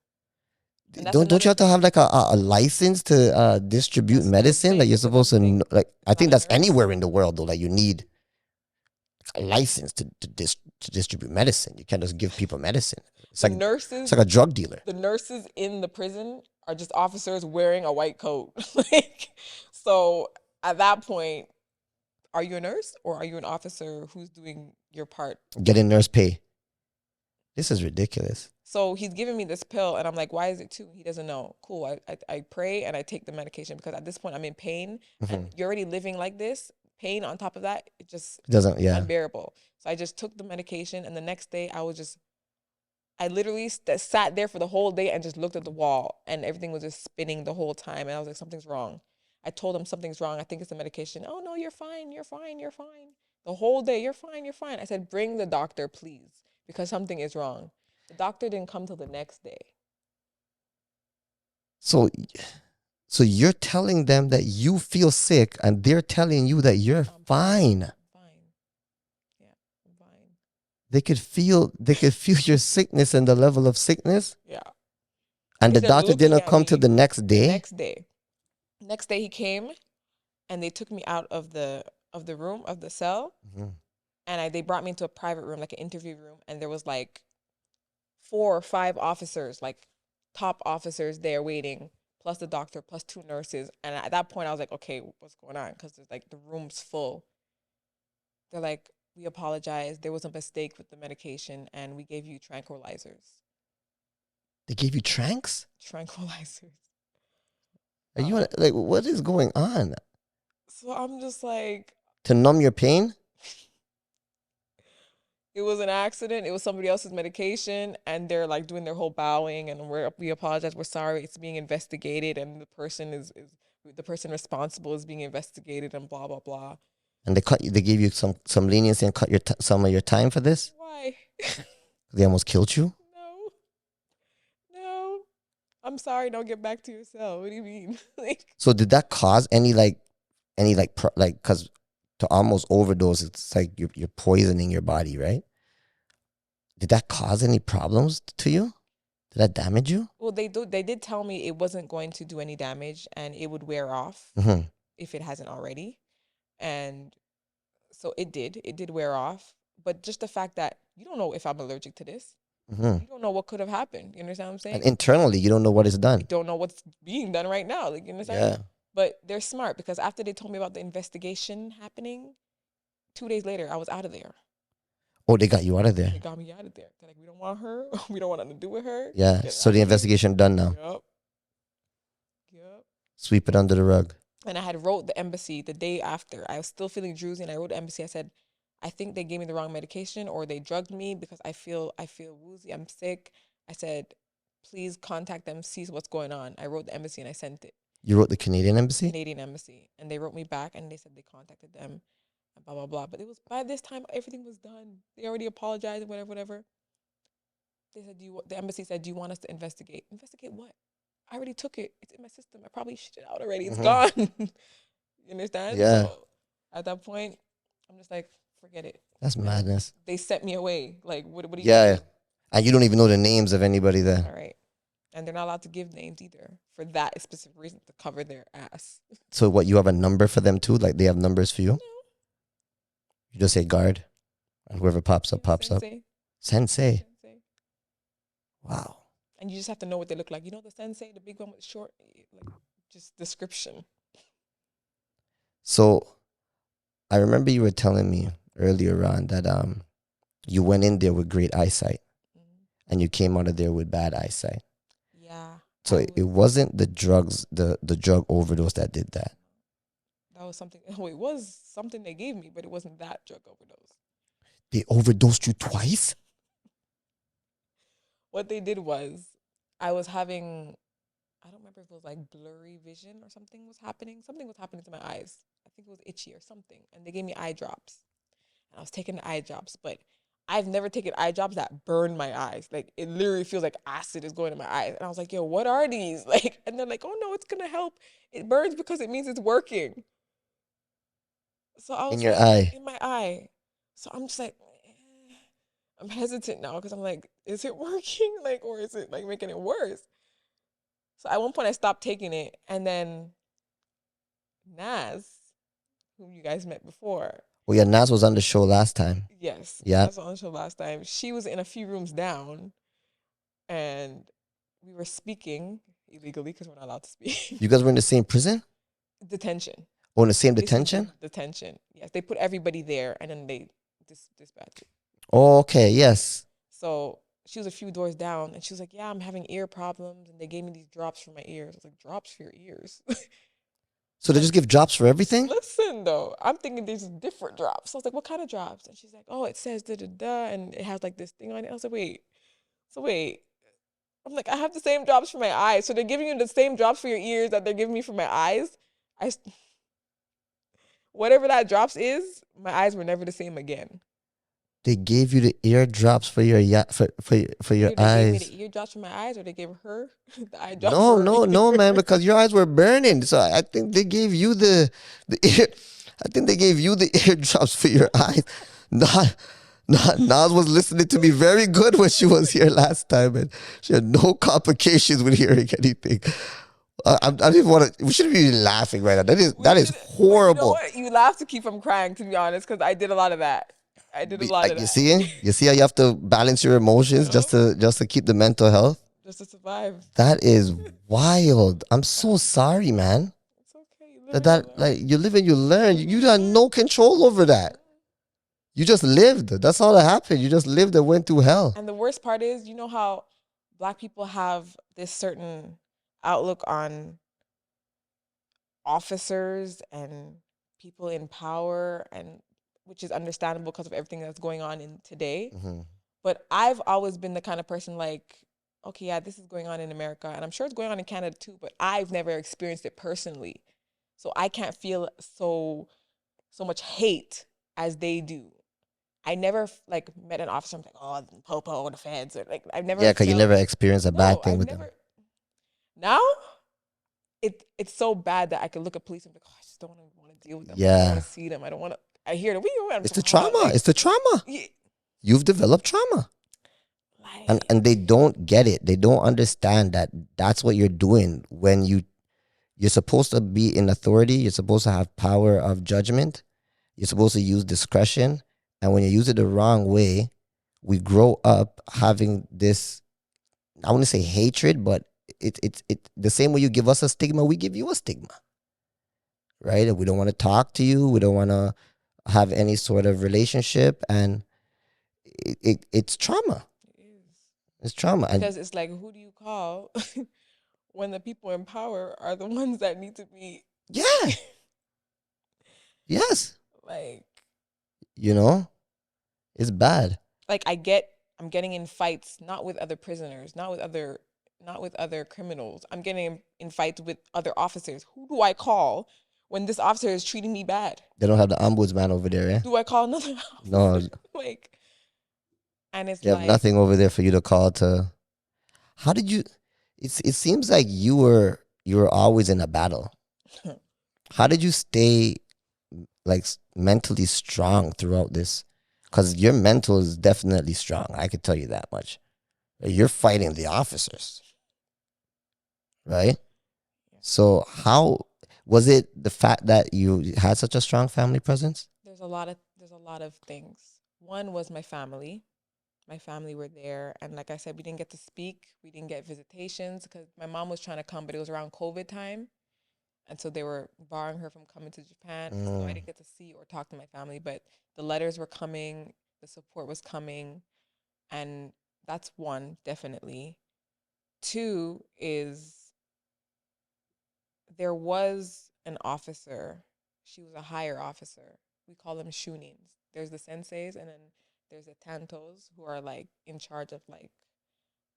Don't you have to have like a license to distribute medicine? Like you're supposed to know, like I think that's anywhere in the world though. Like you need a license to distribute medicine. You can't just give people medicine. It's like nurses. It's like a drug dealer. The nurses in the prison are just officers wearing a white coat. Like, so at that point, are you a nurse or are you an officer who's doing your part? Getting nurse pay. This is ridiculous. So he's giving me this pill and I'm like, why is it 2? He doesn't know. Cool. I pray and I take the medication because at this point I'm in pain and you're already living like this. Pain on top of that, it just doesn't, unbearable. So I just took the medication and the next day I literally sat there for the whole day and just looked at the wall and everything was just spinning the whole time. And I was like, something's wrong. I told him something's wrong. I think it's the medication. Oh no, you're fine. You're fine. You're fine. The whole day, you're fine. You're fine. I said, bring the doctor, please, because something is wrong. The doctor didn't come till the next day. So you're telling them that you feel sick and they're telling you that you're fine. I'm fine. Yeah, I'm fine. They could feel your sickness and the level of sickness. Yeah. And the doctor didn't come till the next day? Next day he came and they took me out of the room, of the cell. Mm-hmm. And they brought me into a private room, like an interview room. And there was like 4 or 5 officers, like top officers there waiting, plus the doctor, plus 2 nurses. And at that point I was like, okay, what's going on? Because there's like the room's full. They're like, we apologize. There was a mistake with the medication and we gave you tranquilizers. They gave you tranks? Tranquilizers. Are you like, what is going on? So I'm just like, to numb your pain? It was an accident. It was somebody else's medication. And they're like doing their whole bowing and we apologize. We're sorry. It's being investigated. And the person the person responsible is being investigated and blah, blah, blah. And they gave you some leniency and cut some of your time for this? Why? They almost killed you? No. I'm sorry. Don't get back to your cell. What do you mean? So did that cause because to almost overdose, it's like you're poisoning your body, right? Did that cause any problems to you? Did that damage you? Well, they did tell me it wasn't going to do any damage and it would wear off if it hasn't already. And so it did wear off. But just the fact that you don't know if I'm allergic to this. You don't know what could have happened. You understand what I'm saying? And internally, you don't know what is done. You don't know what's being done right now. Like, you understand? Yeah. But they're smart because after they told me about the investigation happening, 2 days later, I was out of there. Oh, they got you out of there? They got me out of there. They're like, we don't want her. We don't want nothing to do with her. Yeah. So the investigation done now. Yep. Yep. Sweep it under the rug. And I had wrote the embassy the day after. I was still feeling drowsy, and I wrote the embassy. I said, I think they gave me the wrong medication, or they drugged me because I feel woozy. I'm sick. I said, please contact them, see what's going on. I wrote the embassy and I sent it. You wrote the Canadian embassy? Canadian embassy. And they wrote me back and they said they contacted them and blah, blah, blah. But it was by this time, everything was done. They already apologized, whatever. They said, the embassy said, do you want us to investigate? Investigate what? I already took it. It's in my system. I probably shit it out already. It's gone. You understand? Yeah. So at that point, I'm just like, forget it. That's madness. They sent me away. Like, what do you Yeah. do? And you don't even know the names of anybody there. All right. And they're not allowed to give names either for that specific reason, to cover their ass. So what, you have a number for them too? Like they have numbers for you? No. You just say guard, and whoever pops up, pops Sensei. up. Sensei. Sensei. Wow. And you just have to know what they look like. You know the sensei, the big one with short, like just description. So I remember you were telling me earlier on that you went in there with great eyesight and you came out of there with bad eyesight. Yeah. So it wasn't the drugs, the drug overdose that did that. That was something. Oh, it was something they gave me, but it wasn't that drug overdose. They overdosed you twice? What they did was, I was having, I don't remember if it was like blurry vision or something was happening. Something was happening to my eyes. I think it was itchy or something. And they gave me eye drops. And I was taking the eye drops, but I've never taken eye drops that burn my eyes. Like, it literally feels like acid is going in my eyes. And I was like, yo, what are these? Like, and they're like, oh no, it's gonna help. It burns because it means it's working. So I was In your eye. In my eye. So I'm just like, I'm hesitant now because I'm like, is it working? Like, or is it like making it worse? So at one point I stopped taking it, and then Naz, whom you guys met before. Well, yeah, Nas was on the show last time. Yes. Yeah. Naz was on the show last time. She was in a few rooms down, and we were speaking illegally because we're not allowed to speak. You guys were in the same prison? Detention. Oh, in the same Basically, detention? Detention. Yes. They put everybody there, and then they dispatch it. Oh, okay, yes. So she was a few doors down, and she was like, yeah, I'm having ear problems, and they gave me these drops for my ears. I was like, drops for your ears? So they just give drops for everything? Listen, though, I'm thinking these different drops. So I was like, what kind of drops? And she's like, oh, it says da-da-da, and it has like this thing on it. I was like, wait. I'm like, I have the same drops for my eyes. So they're giving you the same drops for your ears that they're giving me for my eyes? Whatever that drops is, my eyes were never the same again. They gave you the ear drops for your for your Either eyes. They gave me the ear drops for my eyes, or they gave her the eye drops. No, man, because your eyes were burning. So I think they gave you the ear. I think they gave you the eardrops for your eyes. Nas was listening to me very good when she was here last time, and she had no complications with hearing anything. I don't even want to. We shouldn't be laughing right now. That is horrible. You know what? You laugh to keep from crying, to be honest, because I did a lot of that. I did a lot of that. You see how you have to balance your emotions just to keep the mental health? Just to survive. That is wild. I'm so sorry, man. It's okay. You live and you learn. You had no control over that. You just lived. That's all that happened. You just lived and went through hell. And the worst part is, you know how Black people have this certain outlook on officers and people in power, and which is understandable because of everything that's going on in today. Mm-hmm. But I've always been the kind of person like, okay, yeah, this is going on in America, and I'm sure it's going on in Canada too, but I've never experienced it personally. So I can't feel so much hate as they do. I never met an officer. I'm like, oh, the popo or the feds, or like I've never. Yeah, because you never experienced a bad thing with them. Now, it's so bad that I could look at police and be like, oh, I just don't want to deal with them. Yeah. I don't want to see them. I don't want to. I hear them. It's the trauma. It's the trauma. Yeah. You've developed trauma. And they don't get it. They don't understand that that's what you're doing when you're supposed to be in authority. You're supposed to have power of judgment. You're supposed to use discretion. And when you use it the wrong way, we grow up having this, I wouldn't say hatred, but it's the same way you give us a stigma, we give you a stigma. Right? And we don't want to talk to you. We don't want to have any sort of relationship. And it's trauma. It is. It's trauma. Because it's like, who do you call when the people in power are the ones that need to be Yeah. Yes. like It's bad. I'm getting in fights not with other prisoners, not with other criminals. I'm getting in fights with other officers. Who do I call when this officer is treating me bad? They don't have the ombudsman over there, eh? Do I call another officer? No, Like, and it's you have like nothing over there for you to call to. How did you? It seems like you were always in a battle. How did you stay like mentally strong throughout this? Because your mental is definitely strong. I could tell you that much. You're fighting the officers, right? So how was it the fact that you had such a strong family presence? there's a lot of things. One was my family. My family were there, and like I said, we didn't get to speak. We didn't get visitations because my mom was trying to come, but it was around COVID time, and so they were barring her from coming to Japan. So I didn't get to see or talk to my family, but the letters were coming, the support was coming, and that's one, definitely. Two is there was an officer. She was a higher officer. We call them shunins. There's the senseis, and then there's the tantos who are like in charge of like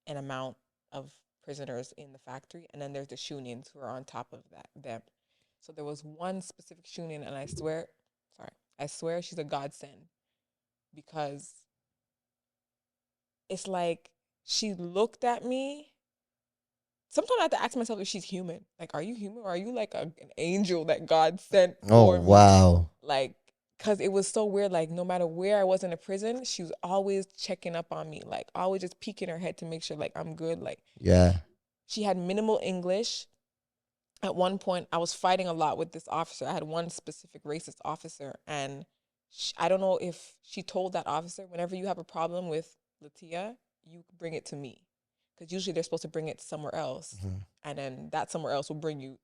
an amount of prisoners in the factory, and then there's the shunins who are on top of them. So there was one specific shunin, and I swear she's a godsend, because it's like she looked at me. Sometimes I have to ask myself if she's human. Like, are you human, or are you like an angel that God sent for me? Wow. Like, because it was so weird. Like, no matter where I was in a prison, she was always checking up on me. Like, always just peeking her head to make sure, like, I'm good. Like, Yeah. she had minimal English. At one point, I was fighting a lot with this officer. I had one specific racist officer, and I don't know if she told that officer, whenever you have a problem with Latia, you bring it to me. Because usually they're supposed to bring it somewhere else, and then that somewhere else will bring you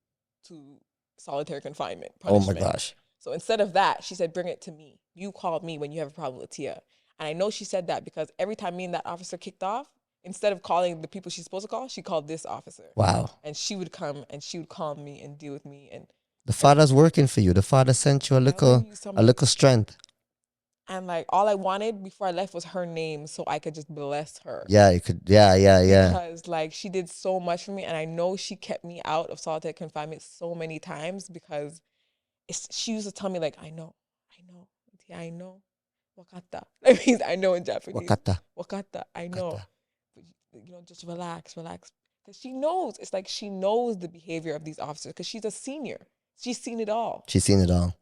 to solitary confinement punishment. Oh my gosh. So instead of that, she said, bring it to me. You called me when you have a problem with Tia. And I know she said that because every time me and that officer kicked off, instead of calling the people she's supposed to call, she called this officer. Wow. And she would come and she would call me and deal with me. And The Father's working for you. The Father sent you a little strength. And like all I wanted before I left was her name so I could just bless her. Yeah, you could. Yeah. Because like she did so much for me, and I know she kept me out of solitary confinement so many times because she used to tell me like, I know, wakata. That means I know in Japanese. Wakata, I know. But, just relax. Because she knows. It's like she knows the behavior of these officers because she's a senior. She's seen it all.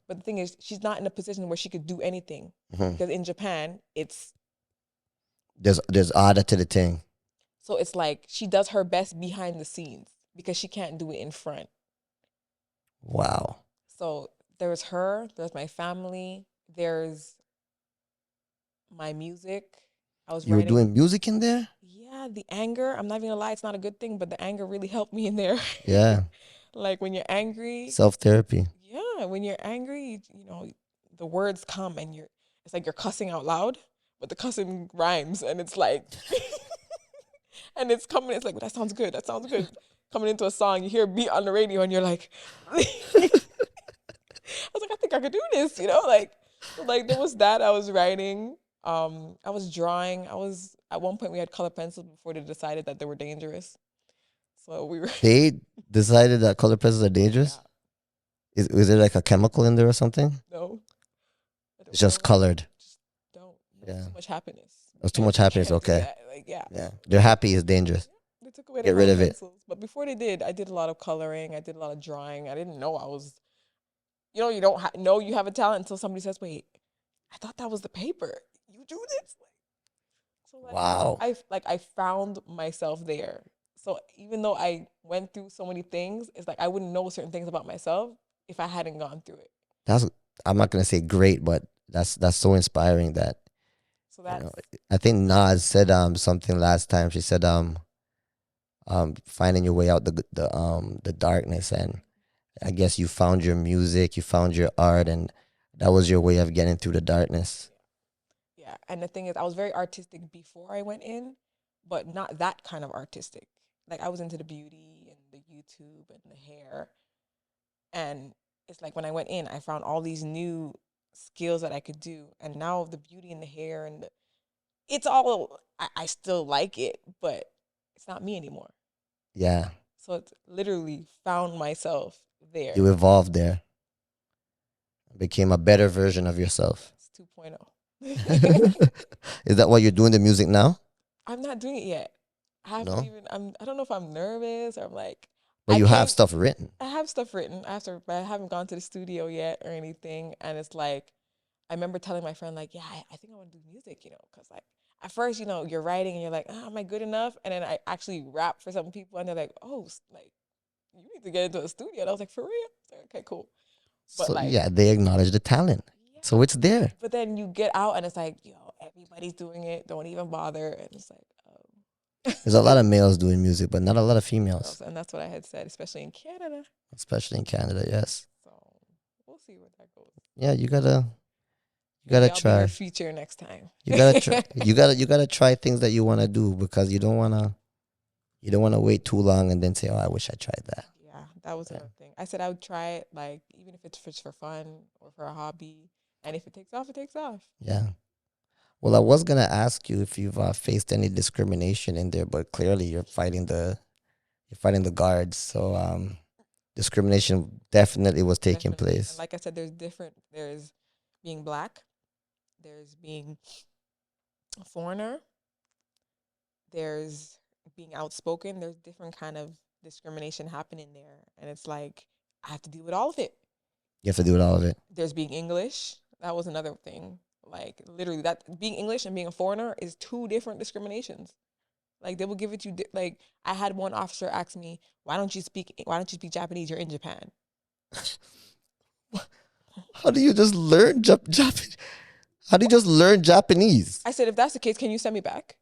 But the thing is, she's not in a position where she could do anything. Because in Japan, there's order to the thing. So it's like she does her best behind the scenes because she can't do it in front. Wow. So there's her, there's my family, there's my music. You were doing music in there? Yeah, the anger. I'm not even gonna lie, it's not a good thing, but the anger really helped me in there. Yeah. Like when you're angry. Self-therapy. Yeah, when you're angry, the words come and it's like you're cussing out loud, but the cussing rhymes, and it's like, and it's coming. It's like, that sounds good. Coming into a song, you hear a beat on the radio, and you're like, I was like, I think I could do this, like there was that. I was writing, I was drawing. At one point we had color pencils before they decided that they were dangerous. So They decided that color pencils are dangerous? Yeah. Is there like a chemical in there or something? No. It's just colored. Just don't. Yeah. Too much happiness. There's too much happiness, okay. Yeah. They're happy is dangerous. They took away Get rid of pencils. But before they did, I did a lot of coloring. I did a lot of drawing. I didn't know I was, you don't know you have a talent until somebody says, wait, I thought that was the paper. You do this? Wow. I found myself there. So even though I went through so many things, it's like I wouldn't know certain things about myself if I hadn't gone through it. I'm not gonna say great, but that's so inspiring that. So that's, I think Nas said something last time. She said finding your way out the darkness, and I guess you found your music, you found your art, and that was your way of getting through the darkness. Yeah, and the thing is, I was very artistic before I went in, but not that kind of artistic. Like I was into the beauty and the YouTube and the hair. And it's like when I went in, I found all these new skills that I could do. And now the beauty in the hair and it's all, I still like it, but it's not me anymore. Yeah. So it's literally found myself there. You evolved there. Became a better version of yourself. It's 2.0. Is that why you're doing the music now? I'm not doing it yet. I don't know if I'm nervous or I'm like. But you have stuff written. I have stuff written. But I haven't gone to the studio yet or anything. And it's like, I remember telling my friend, like, yeah, I think I want to do music, because like at first, you're writing and you're like, am I good enough? And then I actually rap for some people and they're like, oh, like, you need to get into a studio. And I was like, for real? Like, okay, cool. But so, like, yeah, they acknowledge the talent. Yeah. So it's there. But then you get out and it's like, everybody's doing it. Don't even bother. And it's like, there's a lot of males doing music, but not a lot of females. And that's what I had said, especially in Canada. Yes. So we'll see where that goes. Yeah, you gotta try. I'll be your feature next time. You gotta try. you gotta try things that you want to do because you don't wanna wait too long and then say, oh, I wish I tried that. Yeah, that was another thing. I said I would try it, like even if it's just for fun or for a hobby, and if it takes off, it takes off. Yeah. Well, I was gonna ask you if you've faced any discrimination in there, but clearly you're fighting the guards. So discrimination definitely was taking place. And like I said, there's being black, there's being a foreigner, there's being outspoken. There's different kind of discrimination happening there, and it's like I have to deal with all of it. You have to deal with all of it. There's being English. That was another thing. Like literally, that being English and being a foreigner is two different discriminations. Like they will give it to you. Like I had one officer ask me, "Why don't you speak Japanese? You're in Japan." How do you just learn Japanese? How do you just learn Japanese? I said, if that's the case, can you send me back?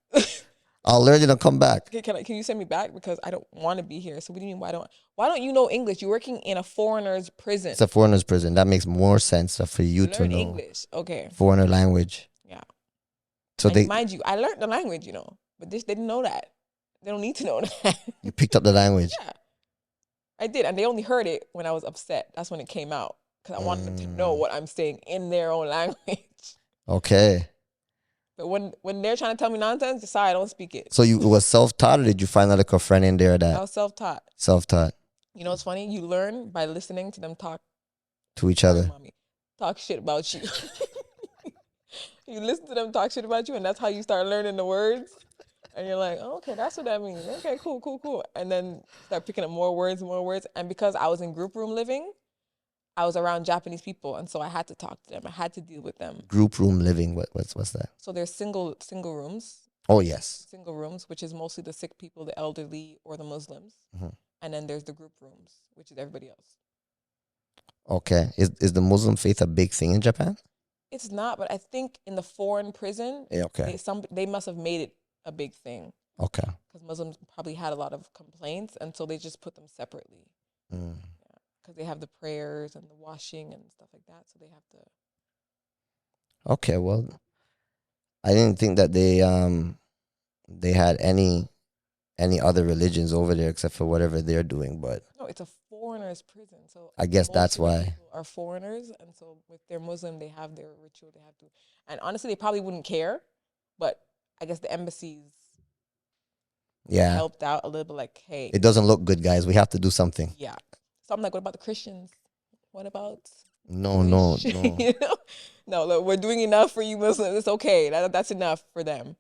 I'll learn it and come back. Okay, can you send me back because I don't want to be here? So what do you mean? Why don't you know English? You're working in a foreigner's prison. It's a foreigner's prison. That makes more sense for you to know English. Okay. Foreigner language. Yeah. So mind you, I learned the language, but they didn't know that. They don't need to know that. You picked up the language. Yeah, I did, and they only heard it when I was upset. That's when it came out because I wanted them to know what I'm saying in their own language. Okay. But when they're trying to tell me nonsense, sorry, I don't speak it. So you was self-taught, or did you find like a friend in there that? I was self-taught. Self-taught. You know what's funny? You learn by listening to them talk to each other. Mommy, talk shit about you. You listen to them talk shit about you, and that's how you start learning the words. And you're like, oh, okay, that's what that means. Okay, cool. And then start picking up more words. And because I was in group room living, I was around Japanese people, and so I had to talk to them. I had to deal with them. Group room living, what's that? So there's single rooms. Oh, yes. Single rooms, which is mostly the sick people, the elderly, or the Muslims. Mm-hmm. And then there's the group rooms, which is everybody else. Okay. Is the Muslim faith a big thing in Japan? It's not, but I think in the foreign prison, they must have made it a big thing. Okay. Because Muslims probably had a lot of complaints, and so they just put them separately. Mm. Because they have the prayers and the washing and stuff like that, so they have to. Okay, well, I didn't think that they had any other religions over there except for whatever they're doing, but no, it's a foreigners' prison, so I guess that's why people are foreigners, and so if they're Muslim, they have their ritual. They have to, and honestly, they probably wouldn't care, but I guess the embassies. Yeah. Helped out a little bit, like, hey, it doesn't look good, guys. We have to do something. Yeah. So I'm like, what about the Christians? What about? No. You know? No, look, we're doing enough for you Muslims. It's okay. That's enough for them.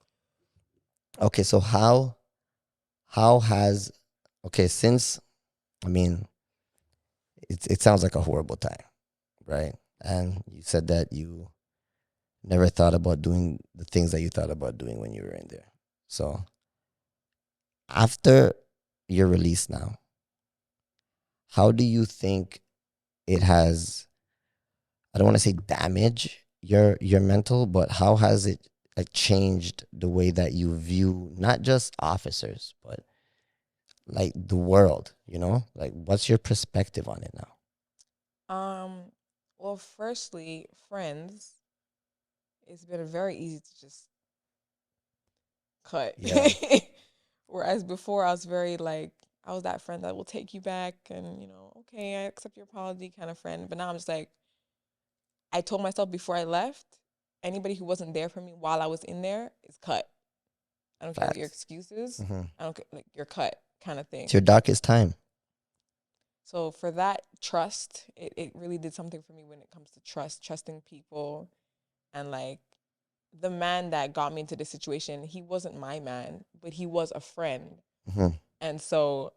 Okay, so how has since, I mean, it sounds like a horrible time, right? And you said that you never thought about doing the things that you thought about doing when you were in there. So after your release now, how do you think it has, I don't want to say damage your mental, but how has it changed the way that you view not just officers, but like the world, Like what's your perspective on it now? Well, firstly, friends, it's been very easy to just cut. Yeah. Whereas before I was very I was that friend that will take you back and, okay, I accept your apology kind of friend. But now I'm just like, I told myself before I left, anybody who wasn't there for me while I was in there is cut. I don't care what your excuses. I don't care, like, you're cut kind of thing. It's your darkest time. So for that trust, it really did something for me when it comes to trusting people. And like the man that got me into this situation, he wasn't my man, but he was a friend. And so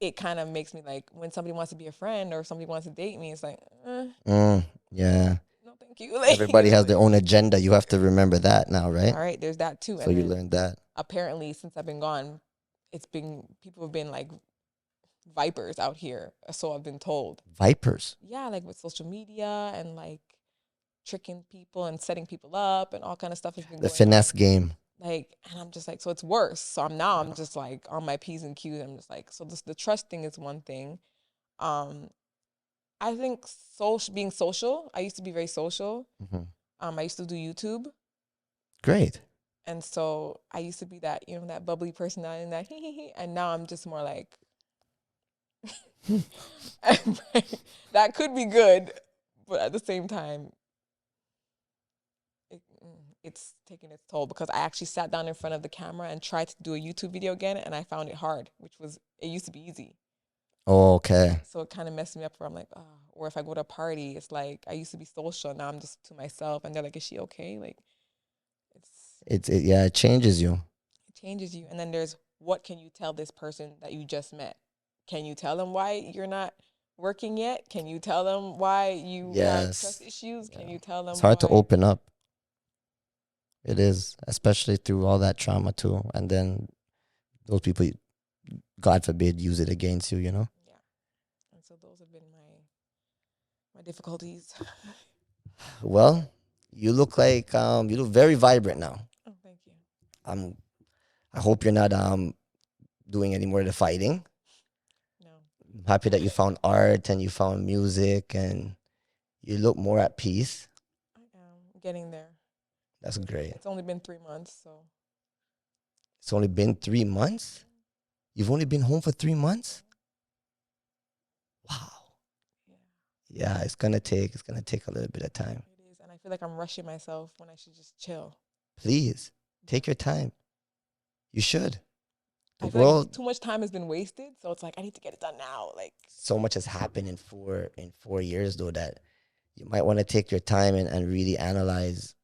it kind of makes me like, when somebody wants to be a friend or somebody wants to date me, it's like, yeah. No, thank you. Like, everybody has their own agenda. You have to remember that now, right? All right, there's that too. So you learned that. Apparently, since I've been gone, people have been like vipers out here. So I've been told. Vipers? Yeah, like with social media and like tricking people and setting people up and all kind of stuff has been the going finesse on. game. Like, and I'm just like, so it's worse. So I'm just like on my P's and Q's. I'm just like, so the trust thing is one thing. I think being social, I used to be very social. I used to do YouTube. Great. And so I used to be that, that bubbly personality and that and now I'm just more like, that could be good, but at the same time, it's taking its toll because I actually sat down in front of the camera and tried to do a YouTube video again, and I found it hard, it used to be easy. Oh, okay. So it kind of messed me up where I'm like, oh. Or if I go to a party, it's like, I used to be social, now I'm just to myself, and they're like, is she okay? Like, it changes you. It changes you. And then there's, what can you tell this person that you just met? Can you tell them why you're not working yet? Can you tell them why you have trust issues? Can you tell them it's hard to open up. It is, especially through all that trauma too. And then those people, God forbid, use it against you, Yeah. And so those have been my difficulties. Well, you look like you look very vibrant now. Oh, thank you. I hope you're not doing any more of the fighting. No. I'm happy that you found art and you found music and you look more at peace. I am getting there. That's great. It's only been 3 months, so. It's only been 3 months? You've only been home for 3 months? Wow. Yeah, it's gonna take a little bit of time. It is, and I feel like I'm rushing myself when I should just chill. Please take your time. You should. I feel like too much time has been wasted, so it's like I need to get it done now. Like, so much has happened in 4 years though that you might want to take your time and really analyze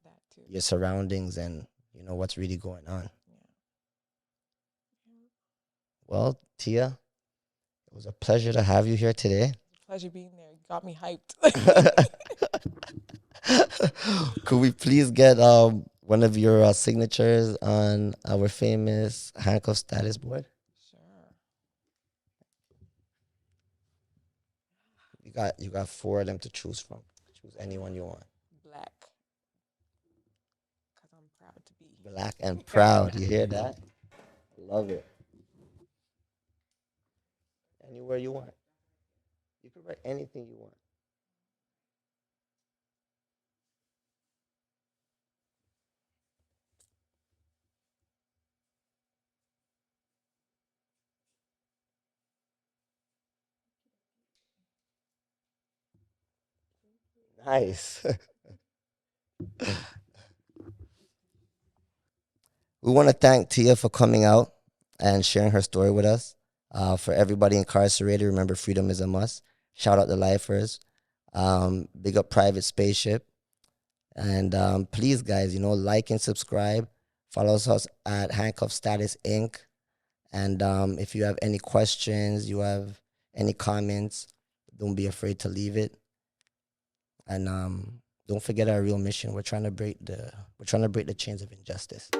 your surroundings and what's really going on. Well, Tia, it was a pleasure to have you here today. Pleasure being there. You got me hyped. Could we please get one of your signatures on our famous Handcuff status board? Sure. You got 4 of them to choose from. Choose any one you want. Black. Because I'm proud to be. Black and proud. You hear that? Love it. Anywhere you want. You can write anything you want. Nice. We want to thank Tia for coming out and sharing her story with us. For everybody incarcerated, remember, freedom is a must. Shout out the lifers. Big up Private Spaceship. And please, guys, like and subscribe. Follow us at Handcuff Status Inc. And if you have any questions, you have any comments, don't be afraid to leave it. And don't forget our real mission. We're trying to break the chains of injustice.